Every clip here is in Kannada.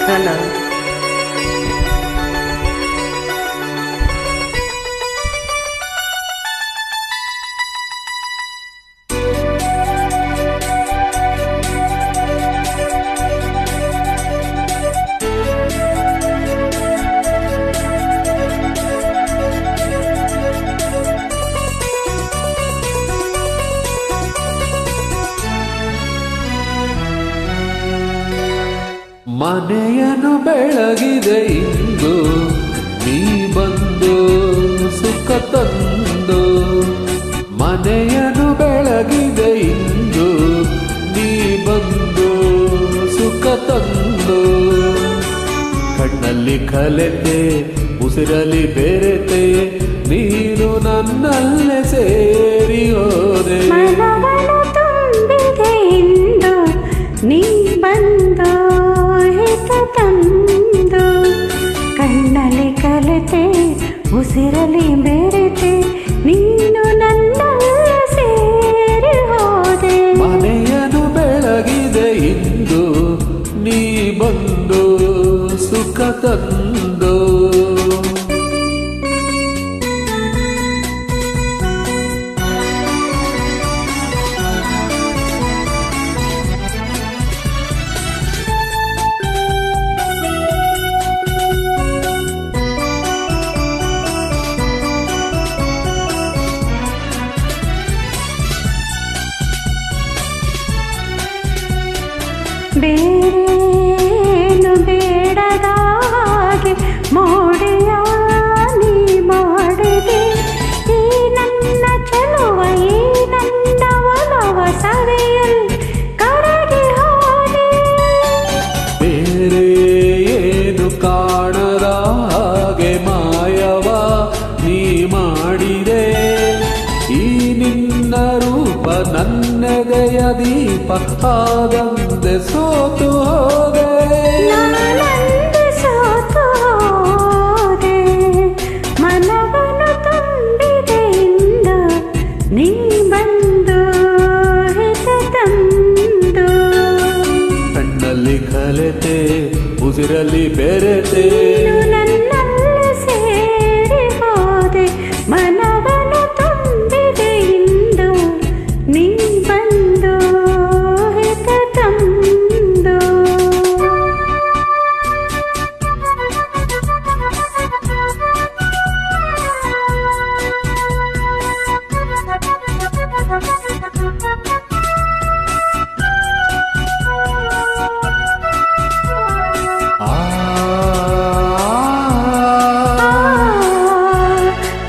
ಹಲೋ. ಮನೆಯನ್ನು ಬೆಳಗಿದೆ ಇಂದು ನೀ ಬಂದು ಸುಖ ತಂದು. ಮನೆಯನ್ನು ಬೆಳಗಿದೆ ಇಂದು ನೀ ಬಂದು ಸುಖ ತಂದು. ಕಣ್ಣಲ್ಲಿ ಕಲೆತೆ ಉಸಿರಲ್ಲಿ ಬೆರೆತೆ ನೀನು ನನ್ನಲ್ಲೇ ಸೇರಿ ಹೋದೆ. ಮನವನ್ನು ತುಂಬಿದೆ ಇಂದು ನೀ ಬಂದು ಹಿತ ತಂದು. ಕಣ್ಣಲ್ಲಿ ಕಲೆತೆ ಉಸಿರಲಿ ಬೆರೆತೆ ನೀನು ನನ್ನಲ್ಲೇ ಸೇರಿ ಹೋದೆ. ಮನೆಯನ್ನು ಬೆಳಗಿದೆ ಇಂದು ನೀ ಬಂದು ಸುಖ ತಂದು. ಬೇರೇನು ಬೇಡದ ಹಾಗೆ ಮೋಡಿಯ ನೀ ಮಾಡಿದೆ. ಈ ನನ್ನ ಚೆಲುವ ಈ ನನ್ನ ಒಲವ ಸರಿಯಲ್ಲಿ ಕರಗಿ ಹೋದೆ. ಬೇರೆ ಏನು ಕಾಣದ ಹಾಗೆ ಮಾಯವ ನೀ ಮಾಡಿದೆ. ಈ ನಿನ್ನ ರೂಪ ನನ್ನೆದೆಯ ದೀಪ ಆದಂದೆ ಸೋತು ಹೋದೆ. ನಾನಂದೆ ಸೋತು ಹೋದೆ. ಮನವನ್ನು ತುಂಬಿದೆ ಇಂದು ನೀ ಬಂದು ಹಿತ ತಂದು. ಕಣ್ಣಲ್ಲಿ ಕಲೆತೆ ಉಸಿರಲ್ಲಿ ಬೆರೆತೆ ನೀನು ನನ್ನಲ್ಲೇ ಸೇರಿ ಹೋದೆ. ಮನವನ್ನು ತುಂಬಿದೆ ಇಂದು ನೀ ಬಂದು ಹಿತ ತಂದು. ಆ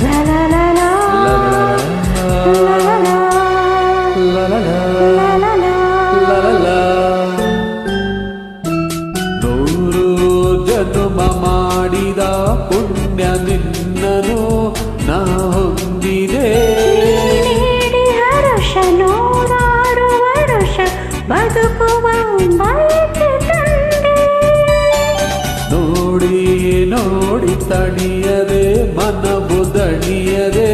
La la la la la la la la la la. ನೂರು ಜನ್ಮ ಮಾಡಿದ ಪುಣ್ಯ ನಿನ್ನನು ನಾ ಹೊಂದಿದೆ. ನೀಡಿ ಹರುಷ ನೂರಾರು ವರುಷ ಬದುಕುವ ಬಯಕೆ ತಂದೆ. ನೋಡಿ ನೋಡಿ ತಣಿಯದೆ ಮನವು ದಣಿಯದೆ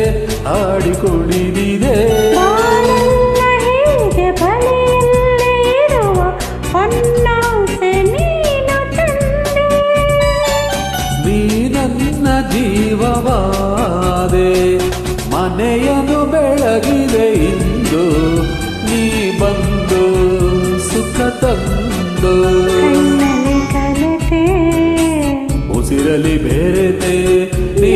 ಆಡಿ ಕುಣಿದಿದೆ. ಬಾಳೆಲ್ಲ ಹೀಗೆ ಬಳಿಯಲ್ಲೇ ಇರುವ ಹೊನ್ನಾಸೆ ನೀನು ತಂದೆ. ನೀ ನನ್ನ ಜೀವವಾದೆ. ಮನೆಯನ್ನು ಬೆಳಗಿದೆ ಇಂದು ನೀ ಬಂದು ಸುಖ ತಂದು. ಕಣ್ಣಲ್ಲಿ ಕಲೆತೆ ಉಸಿರಲಿ ಬೆರೆತೆ ನೀ